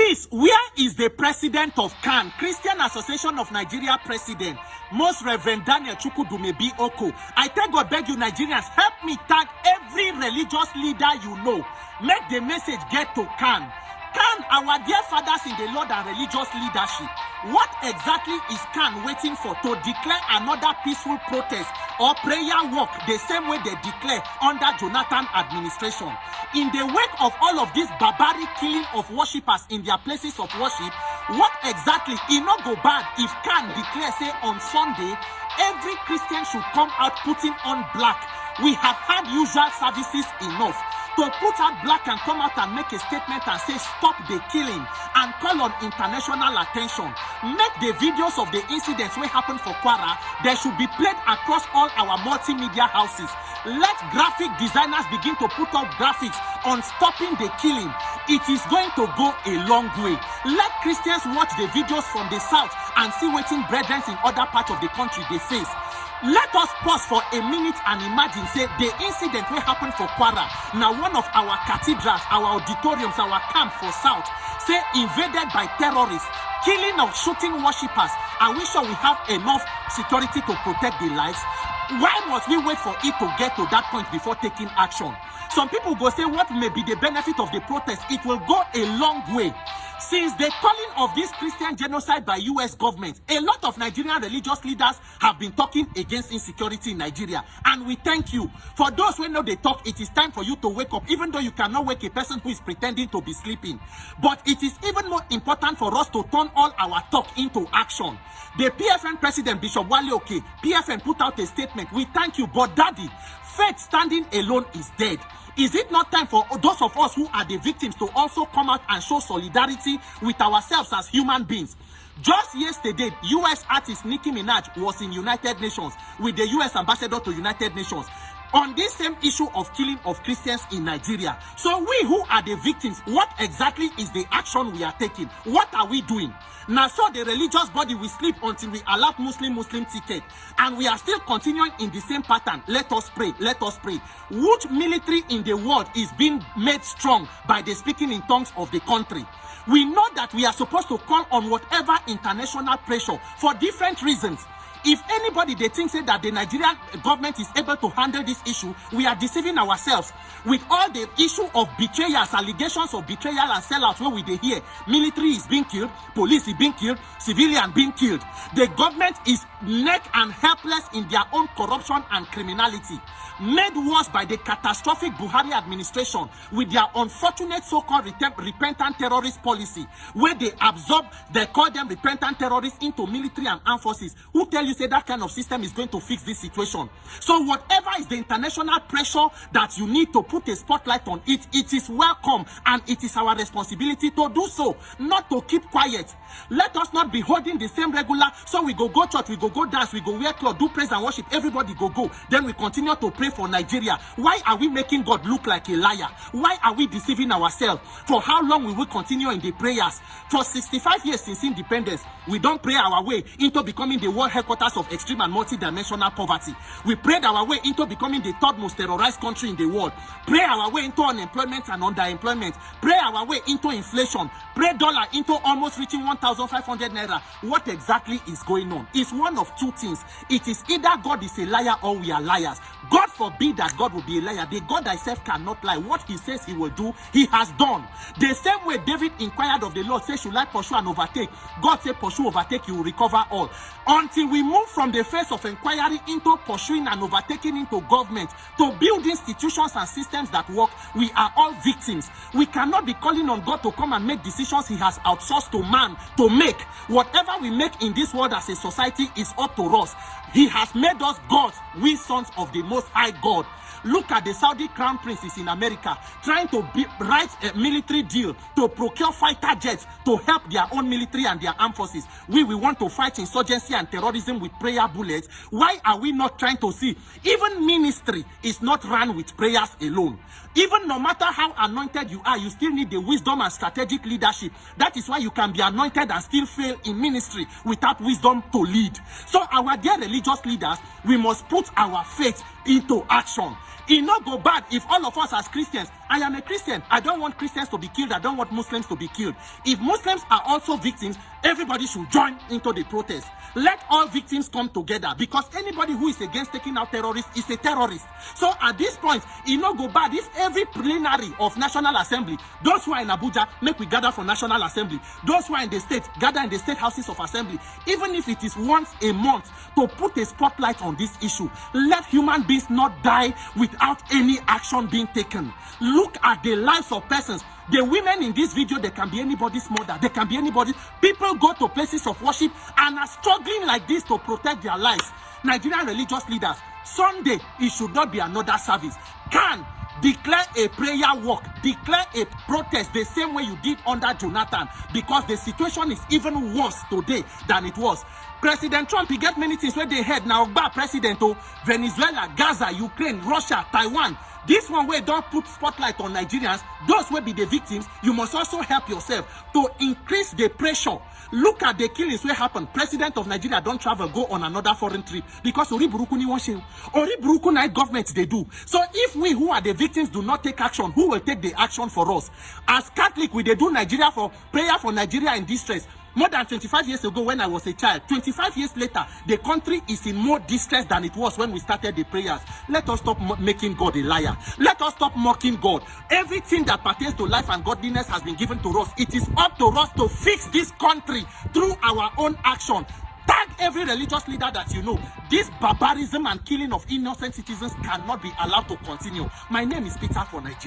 Please, where is the president of CAN, Christian Association of Nigeria president, Most Reverend Daniel Chukwudumebi Oko? I tell God, beg you Nigerians, help me tag every religious leader you know. Make the message get to CAN. CAN, our dear fathers in the Lord and religious leadership, what exactly is CAN waiting for to declare another peaceful protest or prayer walk the same way they declare under Jonathan administration? In the wake of all of this barbaric killing of worshippers in their places of worship, what exactly it not go bad if CAN declare say on Sunday every Christian should come out putting on black? We have had usual services enough. To put out black and come out and make a statement and say stop the killing and call on international attention. Make the videos of the incidents wey happen for Kwara, they should be played across all our multimedia houses. Let graphic designers begin to put up graphics on stopping the killing. It is going to go a long way. Let Christians watch the videos from the south and see wetin brethren in other parts of the country they face. Let us pause for a minute and imagine, say, the incident will happen for Kwara. Now, one of our cathedrals, our auditoriums, our camp for South, say, invaded by terrorists, killing of shooting worshippers. Are we sure we have enough security to protect their lives? Why must we wait for it to get to that point before taking action? Some people go say, what may be the benefit of the protest? It will go a long way. Since the calling of this Christian genocide by US government, a lot of Nigerian religious leaders have been talking against insecurity in Nigeria. And we thank you. For those who know they talk, it is time for you to wake up, even though you cannot wake a person who is pretending to be sleeping. But it is even more important for us to turn all our talk into action. The PFN president, Bishop Wale Oke, PFN put out a statement. We thank you, but daddy, faith standing alone is dead. Is it not time for those of us who are the victims to also come out and show solidarity with ourselves as human beings? Just yesterday, US artist Nicki Minaj was in United Nations with the US ambassador to United Nations on this same issue of killing of Christians in Nigeria. So we who are the victims, what exactly is the action we are taking? What are we doing? Now, so the religious body will sleep until we allow Muslim ticket. And we are still continuing in the same pattern. Let us pray. Let us pray. Which military in the world is being made strong by the speaking in tongues of the country? We know that we are supposed to call on whatever international pressure for different reasons. If anybody they think say that the Nigerian government is able to handle this issue, we are deceiving ourselves. With all the issue of betrayals, allegations of betrayal and sellouts where we they hear, military is being killed, police is being killed, civilian being killed. The government is naked and helpless in their own corruption and criminality, made worse by the catastrophic Buhari administration with their unfortunate so-called repentant terrorist policy, where they absorb, they call them repentant terrorists into military and armed forces. Who tell you say that kind of system is going to fix this situation? So whatever is the international pressure that you need to put a spotlight on it, it is welcome, and it is our responsibility to do so, not to keep quiet. Let us not be holding the same regular, so we go church, we go dance, we go wear clothes, do praise and worship, everybody go. Then we continue to pray for Nigeria. Why are we making God look like a liar? Why are we deceiving ourselves? For how long will we continue in the prayers? For 65 years since independence, we don't pray our way into becoming the world headquarters of extreme and multi-dimensional poverty. We prayed our way into becoming the third most terrorized country in the world. Pray our way into unemployment and underemployment. Pray our way into inflation. Pray dollar into almost reaching 1,500 naira. What exactly is going on? It's one of two things. It is either God is a liar or we are liars. God forbid that God will be a liar. The God thyself cannot lie. What he says he will do, he has done. The same way David inquired of the Lord, say, should I pursue and overtake? God said, pursue, overtake, you will recover all. Until we move from the phase of inquiry into pursuing and overtaking into government to build institutions and systems that work, we are all victims. We cannot be calling on God to come and make decisions he has outsourced to man to make. Whatever we make in this world as a society is up to us. He has made us gods, we sons of the Most High God. Look at the Saudi crown princes in America trying to write a military deal to procure fighter jets to help their own military and their armed forces. We want to fight insurgency and terrorism with prayer bullets. Why are we not trying to see? Even ministry is not run with prayers alone. Even no matter how anointed you are, you still need the wisdom and strategic leadership. That is why you can be anointed and still fail in ministry without wisdom to lead. So our dear religious leaders, we must put our faith into action. It not go bad if all of us as Christians, I am a Christian, I don't want Christians to be killed, I don't want Muslims to be killed. If Muslims are also victims, everybody should join into the protest. Let all victims come together, because anybody who is against taking out terrorists is a terrorist. So at this point, it not go bad if every plenary of National Assembly, those who are in Abuja, make we gather for National Assembly. Those who are in the state, gather in the state houses of assembly. Even if it is once a month, to put a spotlight on this issue. Let human beings not die without any action being taken. Look at the lives of persons. The women in this video, they can be anybody's mother. They can be anybody. People go to places of worship and are struggling like this to protect their lives. Nigerian religious leaders, Sunday, it should not be another service. Can declare a prayer walk, declare a protest the same way you did under Jonathan, because the situation is even worse today than it was. President Trump, he get many things where they head now. Bad president, Venezuela, Gaza, Ukraine, Russia, Taiwan. This one where don't put spotlight on Nigerians, those will be the victims. You must also help yourself to increase the pressure. Look at the killings where happened. President of Nigeria don't travel, go on another foreign trip because Ori Buruku ni washing. Ori Buruku night government they do. So if we who are the victims do not take action, who will take the action for us? As Catholic, we they do Nigeria for prayer for Nigeria in distress. More than 25 years ago when I was a child, 25 years later, the country is in more distress than it was when we started the prayers. Let us stop making God a liar. Let us stop mocking God. Everything that pertains to life and godliness has been given to us. It is up to us to fix this country through our own action. Tag every religious leader that you know. This barbarism and killing of innocent citizens cannot be allowed to continue. My name is Peter for Nigeria.